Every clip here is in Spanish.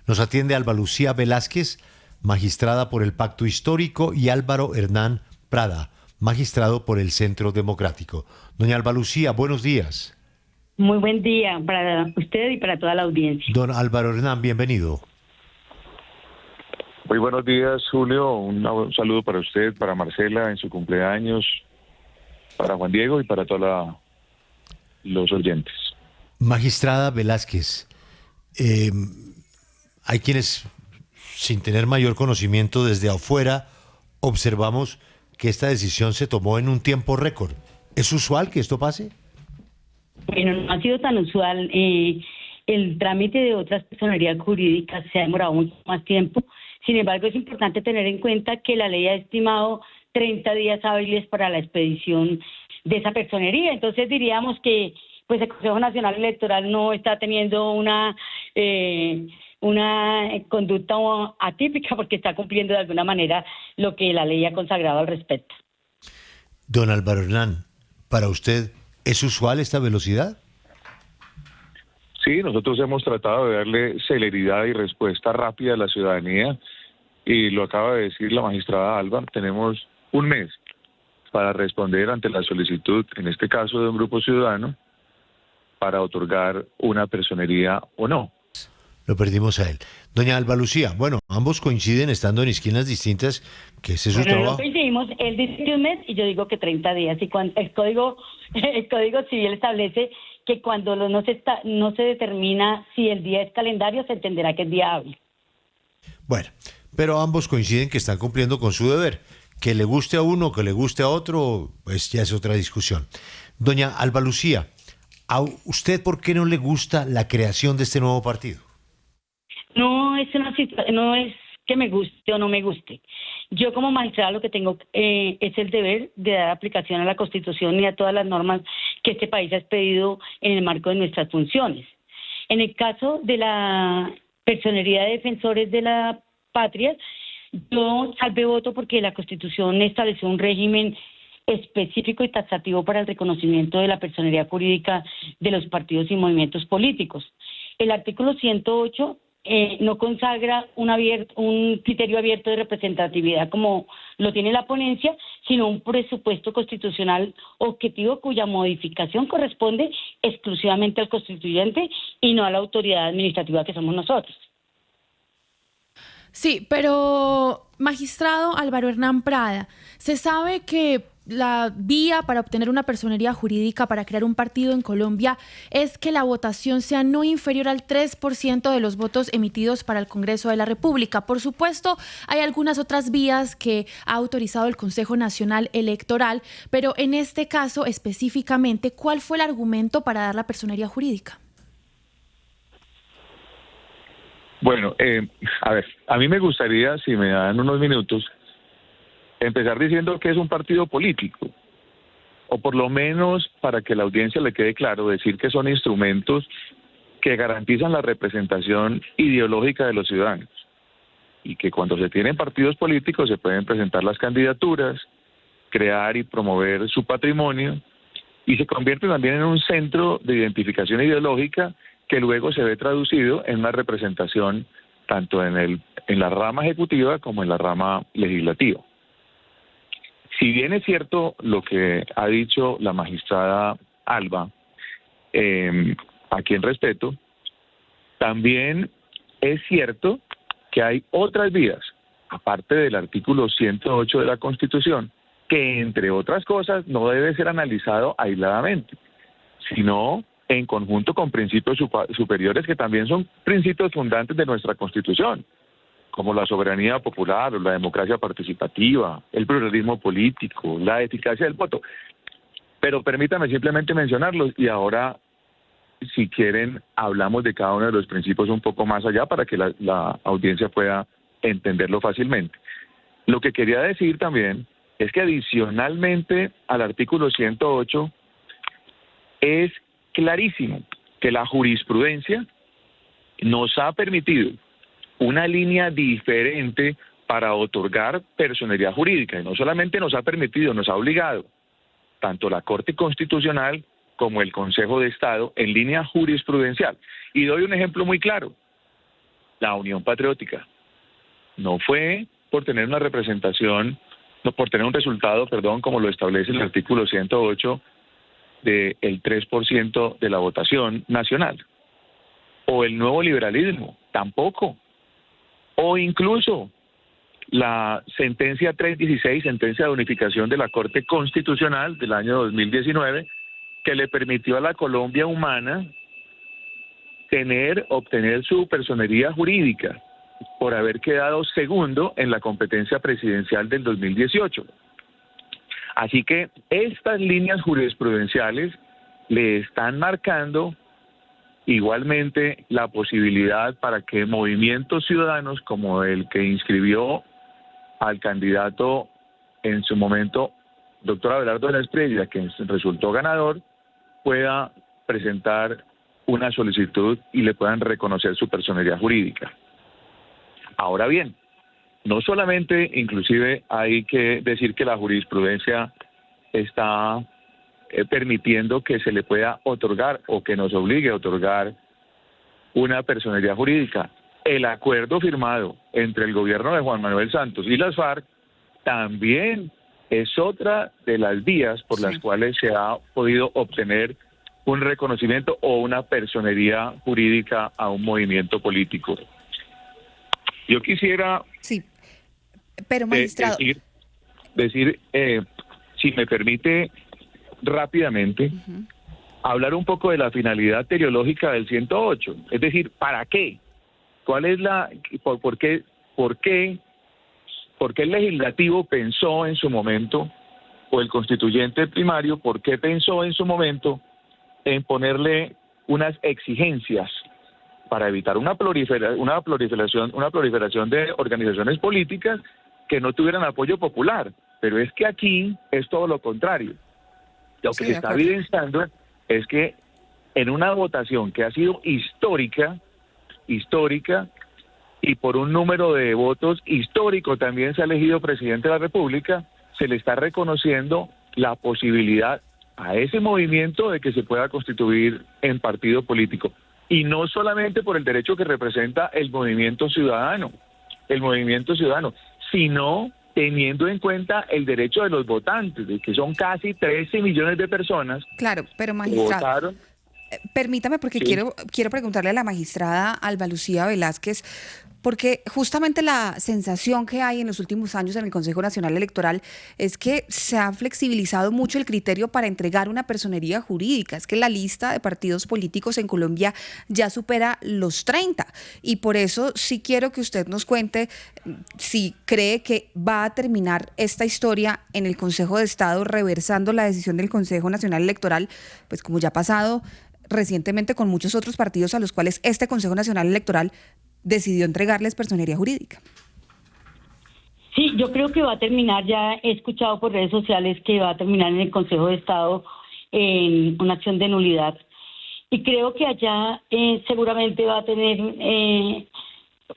Nos atiende Alba Lucía Velázquez, magistrada por el Pacto Histórico, y Álvaro Hernán Prada, magistrado por el Centro Democrático. Doña Alba Lucía, buenos días. Muy buen día para usted y para toda la audiencia. Don Álvaro Hernán, bienvenido. Muy buenos días, Julio. Un saludo para usted, para Marcela en su cumpleaños, para Juan Diego y para todos los oyentes. Magistrada Velázquez, hay quienes, sin tener mayor conocimiento desde afuera, observamos que esta decisión se tomó en un tiempo récord. ¿Es usual que esto pase? Bueno, no ha sido tan usual. El trámite de otras personerías jurídicas se ha demorado mucho más tiempo. Sin embargo, es importante tener en cuenta que la ley ha estimado 30 días hábiles para la expedición de esa personería. Entonces diríamos que pues el Consejo Nacional Electoral no está teniendo una conducta atípica porque está cumpliendo de alguna manera lo que la ley ha consagrado al respecto. Don Álvaro Hernán, ¿para usted es usual esta velocidad? Sí, nosotros hemos tratado de darle celeridad y respuesta rápida a la ciudadanía y lo acaba de decir la magistrada Alba, tenemos un mes para responder ante la solicitud, en este caso de un grupo ciudadano, para otorgar una personería o no. Lo perdimos a él. Doña Alba Lucía, bueno, ambos coinciden estando en esquinas distintas, que ese es su trabajo. No coincidimos, él dice que un mes y yo digo que 30 días. Y cuando el código civil establece que cuando no se determina si el día es calendario, se entenderá que es día hábil. Bueno, pero ambos coinciden que están cumpliendo con su deber. Que le guste a uno, que le guste a otro, pues ya es otra discusión. Doña Alba Lucía, ¿a usted por qué no le gusta la creación de este nuevo partido? No es que me guste o no me guste. Yo como magistrada lo que tengo es el deber de dar aplicación a la Constitución y a todas las normas que este país ha expedido en el marco de nuestras funciones. En el caso de la personería de defensores de la patria, yo salvé voto porque la Constitución estableció un régimen específico y taxativo para el reconocimiento de la personería jurídica de los partidos y movimientos políticos. El artículo 108 no consagra un criterio abierto de representatividad como lo tiene la ponencia, sino un presupuesto constitucional objetivo cuya modificación corresponde exclusivamente al constituyente y no a la autoridad administrativa que somos nosotros. Sí, pero magistrado Álvaro Hernán Prada, se sabe que la vía para obtener una personería jurídica para crear un partido en Colombia es que la votación sea no inferior al 3% de los votos emitidos para el Congreso de la República. Por supuesto, hay algunas otras vías que ha autorizado el Consejo Nacional Electoral, pero en este caso específicamente, ¿cuál fue el argumento para dar la personería jurídica? Bueno, a ver, a mí me gustaría, si me dan unos minutos, empezar diciendo que es un partido político, o por lo menos para que la audiencia le quede claro, decir que son instrumentos que garantizan la representación ideológica de los ciudadanos y que cuando se tienen partidos políticos se pueden presentar las candidaturas, crear y promover su patrimonio y se convierte también en un centro de identificación ideológica que luego se ve traducido en una representación tanto en la rama ejecutiva como en la rama legislativa. Si bien es cierto lo que ha dicho la magistrada Alba, a quien respeto, también es cierto que hay otras vías, aparte del artículo 108 de la Constitución, que entre otras cosas no debe ser analizado aisladamente, sino en conjunto con principios superiores que también son principios fundantes de nuestra Constitución, como la soberanía popular o la democracia participativa, el pluralismo político, la eficacia del voto. Pero permítame simplemente mencionarlos y ahora, si quieren, hablamos de cada uno de los principios un poco más allá para que la audiencia pueda entenderlo fácilmente. Lo que quería decir también es que adicionalmente al artículo 108 es clarísimo que la jurisprudencia nos ha permitido una línea diferente para otorgar personería jurídica. Y no solamente nos ha permitido, nos ha obligado, tanto la Corte Constitucional como el Consejo de Estado, en línea jurisprudencial. Y doy un ejemplo muy claro. la Unión Patriótica. No fue por tener una representación, no por tener un resultado, perdón, como lo establece el artículo 108 del 3% de la votación nacional. O el nuevo liberalismo, tampoco. O incluso la sentencia 316, sentencia de unificación de la Corte Constitucional del año 2019, que le permitió a la Colombia humana obtener su personería jurídica por haber quedado segundo en la competencia presidencial del 2018. Así que estas líneas jurisprudenciales le están marcando igualmente la posibilidad para que movimientos ciudadanos como el que inscribió al candidato en su momento, doctor Abelardo de la Espriella, que resultó ganador, pueda presentar una solicitud y le puedan reconocer su personería jurídica. Ahora bien, no solamente, inclusive hay que decir que la jurisprudencia está permitiendo que se le pueda otorgar o que nos obligue a otorgar una personería jurídica. El acuerdo firmado entre el gobierno de Juan Manuel Santos y las FARC también es otra de las vías por las cuales se ha podido obtener un reconocimiento o una personería jurídica a un movimiento político. Yo quisiera pero magistrado, decir si me permite rápidamente, hablar un poco de la finalidad teleológica del 108, es decir, ¿para qué? ¿Cuál es por qué el legislativo pensó en su momento, o el constituyente primario, por qué pensó en su momento en ponerle unas exigencias para evitar una proliferación de organizaciones políticas que no tuvieran apoyo popular? Pero es que aquí es todo lo contrario. Lo que se está evidenciando es que en una votación que ha sido histórica, y por un número de votos histórico también se ha elegido presidente de la República, se le está reconociendo la posibilidad a ese movimiento de que se pueda constituir en partido político. Y no solamente por el derecho que representa el movimiento ciudadano, sino teniendo en cuenta el derecho de los votantes, de que son casi 13 millones de personas. Claro, pero magistrado, votaron. Permítame porque quiero preguntarle a la magistrada Alba Lucía Velázquez, porque justamente la sensación que hay en los últimos años en el Consejo Nacional Electoral es que se ha flexibilizado mucho el criterio para entregar una personería jurídica. Es que la lista de partidos políticos en Colombia ya supera los 30 y por eso sí quiero que usted nos cuente si cree que va a terminar esta historia en el Consejo de Estado reversando la decisión del Consejo Nacional Electoral, pues como ya ha pasado recientemente con muchos otros partidos a los cuales este Consejo Nacional Electoral decidió entregarles personería jurídica. Sí, yo creo que va a terminar, ya he escuchado por redes sociales que va a terminar en el Consejo de Estado en una acción de nulidad. Y creo que allá seguramente va a tener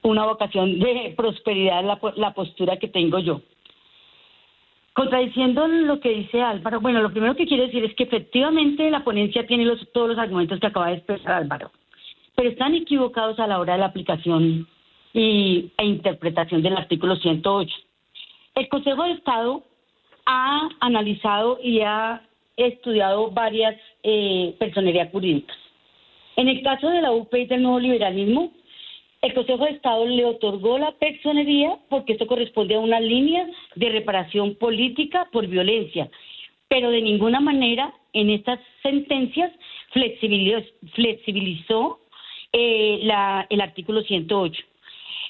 una vocación de prosperidad la postura que tengo yo. Contradiciendo lo que dice Álvaro, bueno, lo primero que quiero decir es que efectivamente la ponencia tiene todos los argumentos que acaba de expresar Álvaro, pero están equivocados a la hora de la aplicación e interpretación del artículo 108. El Consejo de Estado ha analizado y ha estudiado varias personerías jurídicas. En el caso de la UP y del nuevo liberalismo, el Consejo de Estado le otorgó la personería porque esto corresponde a una línea de reparación política por violencia, pero de ninguna manera en estas sentencias flexibilizó el artículo 108.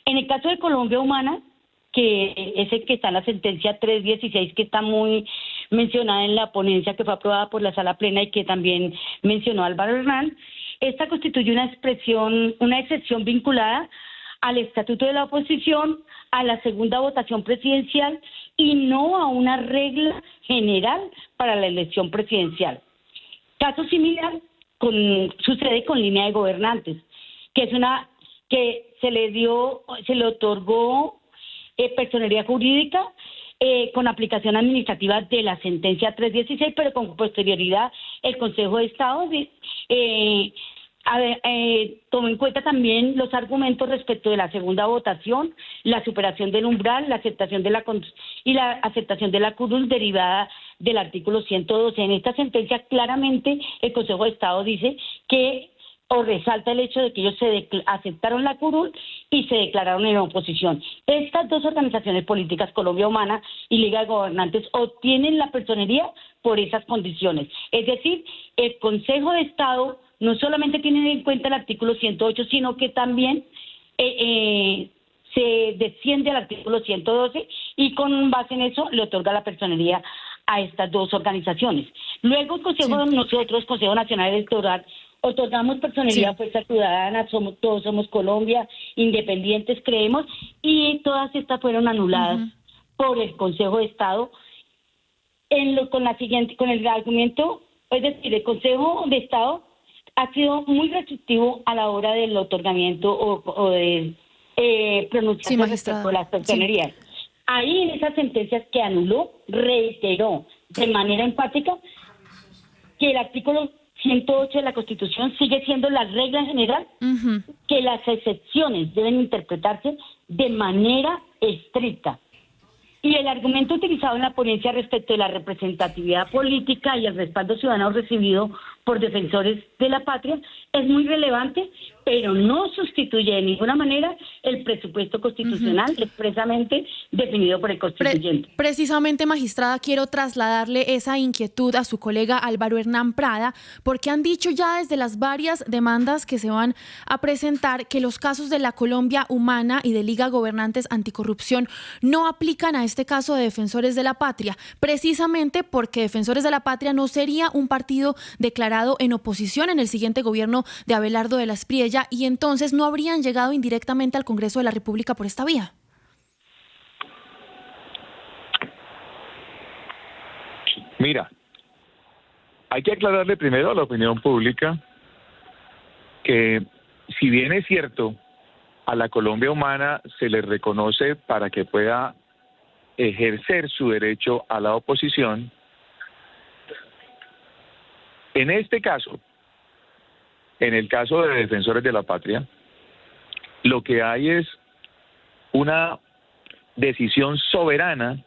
En el caso de Colombia Humana, que es el que está en la sentencia 316, que está muy mencionada en la ponencia que fue aprobada por la Sala Plena y que también mencionó Álvaro Hernán, esta constituye una excepción vinculada al estatuto de la oposición, a la segunda votación presidencial y no a una regla general para la elección presidencial. Caso similar sucede con línea de gobernantes, que es que se le otorgó personería jurídica con aplicación administrativa de la sentencia 316, pero con posterioridad el Consejo de Estado Tomo en cuenta también los argumentos respecto de la segunda votación, la superación del umbral, la aceptación de la aceptación de la curul derivada del artículo 112. En esta sentencia claramente el Consejo de Estado dice que o resalta el hecho de que ellos aceptaron la curul y se declararon en oposición. Estas dos organizaciones políticas, Colombia Humana y Liga de Gobernantes, obtienen la personería por esas condiciones. Es decir, el Consejo de Estado no solamente tiene en cuenta el artículo 108, sino que también se desciende al artículo 112 y con base en eso le otorga la personería a estas dos organizaciones. Luego el Consejo Nacional Electoral, otorgamos personería a Fuerza Ciudadana, todos somos Colombia, independientes creemos, y todas estas fueron anuladas por el Consejo de Estado con el argumento, es decir, el Consejo de Estado ha sido muy restrictivo a la hora del otorgamiento o de pronunciarse respecto a las personerías. Ahí en esas sentencias que anuló, reiteró de manera enfática que el artículo 108 de la Constitución sigue siendo la regla general, que las excepciones deben interpretarse de manera estricta. Y el argumento utilizado en la ponencia respecto de la representatividad política y el respaldo ciudadano recibido por defensores de la patria es muy relevante, pero no sustituye de ninguna manera el presupuesto constitucional expresamente definido por el constituyente. Precisamente, magistrada, quiero trasladarle esa inquietud a su colega Álvaro Hernán Prada, porque han dicho ya desde las varias demandas que se van a presentar que los casos de la Colombia Humana y de Liga Gobernantes Anticorrupción no aplican a este caso de Defensores de la Patria, precisamente porque Defensores de la Patria no sería un partido declarado en oposición en el siguiente gobierno de Abelardo de la Espriella, y entonces no habrían llegado indirectamente al Congreso de la República por esta vía. Mira, hay que aclararle primero a la opinión pública que, si bien es cierto, a la Colombia Humana se le reconoce para que pueda ejercer su derecho a la oposición, en este caso, en el caso de Defensores de la Patria, lo que hay es una decisión soberana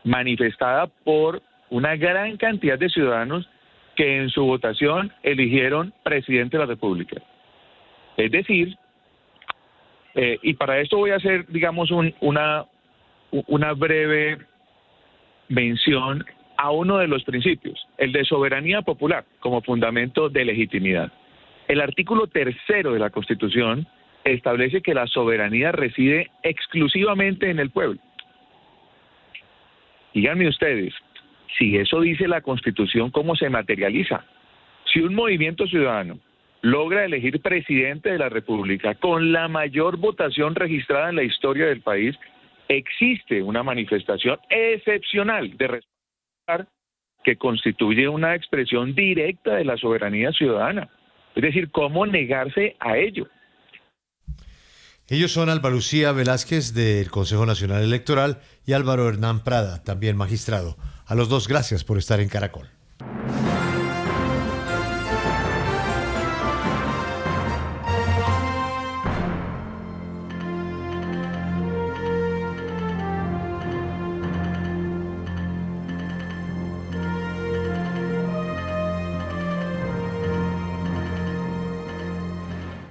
manifestada por una gran cantidad de ciudadanos que en su votación eligieron presidente de la República. Es decir, y para esto voy a hacer, digamos, una breve mención a uno de los principios, el de soberanía popular como fundamento de legitimidad. El artículo 3 de la Constitución establece que la soberanía reside exclusivamente en el pueblo. Díganme ustedes, si eso dice la Constitución, ¿cómo se materializa? Si un movimiento ciudadano logra elegir presidente de la República con la mayor votación registrada en la historia del país, existe una manifestación excepcional de respeto que constituye una expresión directa de la soberanía ciudadana. Es decir, ¿cómo negarse a ello? Ellos son Alba Lucía Velázquez del Consejo Nacional Electoral y Álvaro Hernán Prada, también magistrado. A los dos, gracias por estar en Caracol.